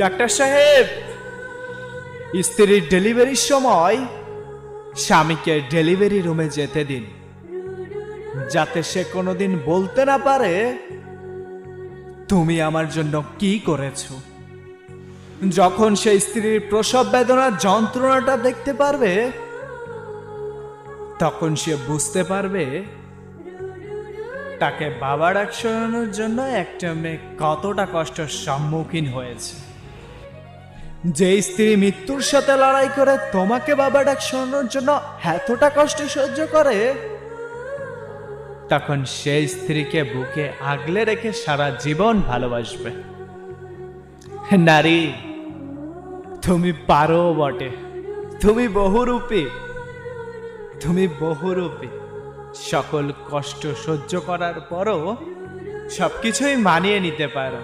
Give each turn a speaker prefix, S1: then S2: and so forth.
S1: Doctor সাহেব, স্ত্রীর ডেলিভারির সময় স্বামীকে ডেলিভারি রুমে যেতে দিন, যাতে সে কোনোদিন বলতে না পারে তুমি আমার জন্য কি করেছো। যখন সে স্ত্রীর প্রসব বেদনার যন্ত্রণাটা দেখতে পারবে, তখন সে বুঝতে পারবে তাকে বাবা ডাক শোনানোর জন্য একটা মেয়ে কতটা কষ্টের সম্মুখীন হয়েছে। যে স্ত্রী মৃত্যুর সাথে লড়াই করে তোমাকে বাবা ডাক শোনানোর জন্য এতটা কষ্ট সহ্য করে, তখন সেই স্ত্রীকে বুকে আগলে রেখে সারা জীবন ভালোবাসবে। নারী, তুমি পারো বটে, তুমি বহুরূপী, তুমি বহুরূপী। সকল কষ্ট সহ্য করার পরও সবকিছুই মানিয়ে নিতে পারো।